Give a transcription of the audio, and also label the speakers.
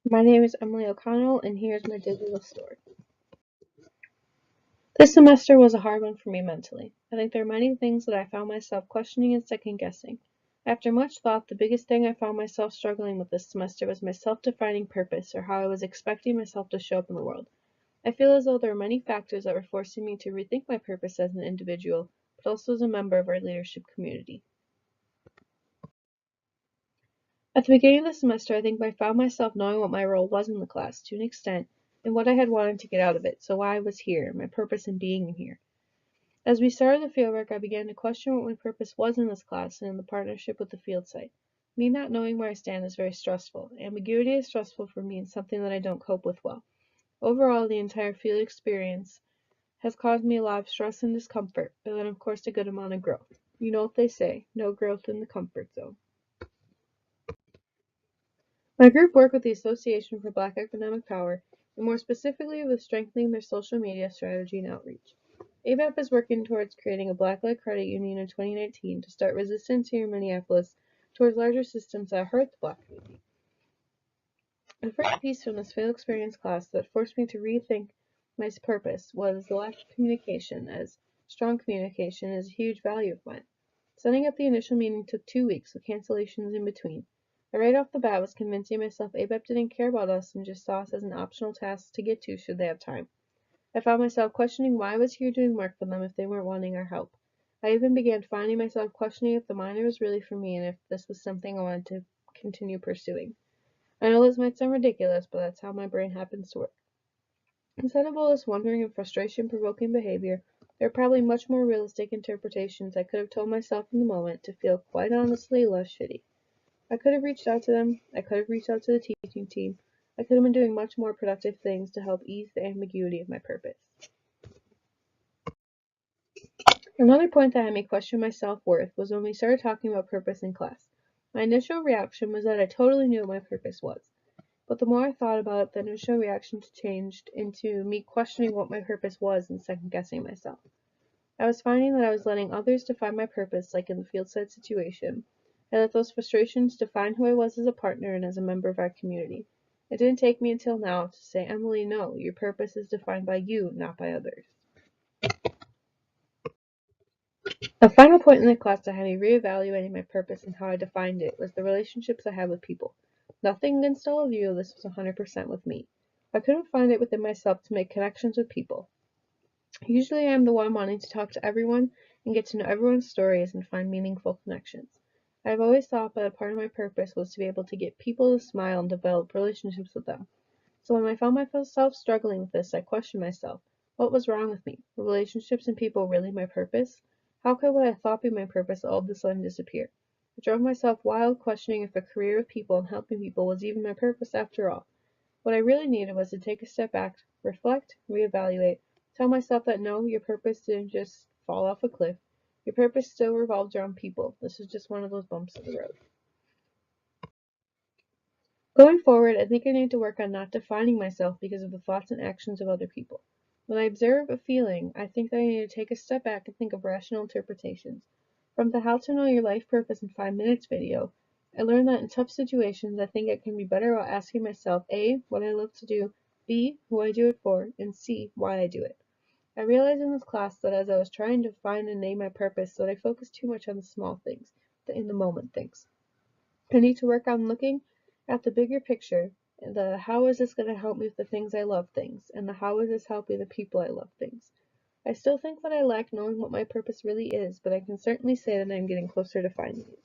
Speaker 1: My name is Emily O'Connell, and here's my digital story. This semester was a hard one for me mentally. I think there are many things that I found myself questioning and second guessing. After much thought, the biggest thing I found myself struggling with this semester was my self-defining purpose, or how I was expecting myself to show up in the world. I feel as though there were many factors that were forcing me to rethink my purpose as an individual, but also as a member of our leadership community. At the beginning of the semester, I think I found myself knowing what my role was in the class to an extent, and what I had wanted to get out of it, so why I was here, my purpose in being here. As we started the fieldwork, I began to question what my purpose was in this class and in the partnership with the field site. Me not knowing where I stand is very stressful. Ambiguity is stressful for me and something that I don't cope with well. Overall, the entire field experience has caused me a lot of stress and discomfort, but then of course a good amount of growth. You know what they say, no growth in the comfort zone. My group worked with the Association for Black Economic Power, and more specifically with strengthening their social media strategy and outreach. ABEP is working towards creating a Black-led credit union in 2019 to start resistance here in Minneapolis towards larger systems that hurt the Black community. The first piece from this field experience class that forced me to rethink my purpose was the lack of communication, as strong communication is a huge value of mine. Setting up the initial meeting took 2 weeks, with cancellations in between. I right off the bat was convincing myself ABEP didn't care about us and just saw us as an optional task to get to should they have time. I found myself questioning why I was here doing work for them if they weren't wanting our help. I even began finding myself questioning if the minor was really for me and if this was something I wanted to continue pursuing. I know this might sound ridiculous, but that's how my brain happens to work. Instead of all this wondering and frustration-provoking behavior, there are probably much more realistic interpretations I could have told myself in the moment to feel quite honestly less shitty. I could have reached out to them, I could have reached out to the teaching team, I could have been doing much more productive things to help ease the ambiguity of my purpose. Another point that had me question my self-worth was when we started talking about purpose in class. My initial reaction was that I totally knew what my purpose was. But the more I thought about it, the initial reaction changed into me questioning what my purpose was and second-guessing myself. I was finding that I was letting others define my purpose, like in the field site situation. I let those frustrations define who I was as a partner and as a member of our community. It didn't take me until now to say, Emily, no, your purpose is defined by you, not by others. A final point in the class that had me reevaluating my purpose and how I defined it was the relationships I had with people. Nothing against all of you, this was 100% with me. I couldn't find it within myself to make connections with people. Usually I'm the one wanting to talk to everyone and get to know everyone's stories and find meaningful connections. I've always thought that a part of my purpose was to be able to get people to smile and develop relationships with them. So when I found myself struggling with this, I questioned myself. What was wrong with me? Were relationships and people really my purpose? How could what I thought be my purpose all of a sudden disappear? I drove myself wild, questioning if a career with people and helping people was even my purpose after all. What I really needed was to take a step back, reflect, reevaluate, tell myself that no, your purpose didn't just fall off a cliff. Your purpose still revolves around people. This is just one of those bumps in the road. Going forward, I think I need to work on not defining myself because of the thoughts and actions of other people. When I observe a feeling, I think that I need to take a step back and think of rational interpretations. From the How to Know Your Life Purpose in 5 Minutes video, I learned that in tough situations, I think I can be better at asking myself A, what I love to do, B, who I do it for, and C, why I do it. I realized in this class that as I was trying to find and name my purpose, that I focused too much on the small things, the in the moment things. I need to work on looking at the bigger picture, the how is this going to help me with the things I love things, and the how is this helping the people I love things. I still think that I lack knowing what my purpose really is, but I can certainly say that I'm getting closer to finding it.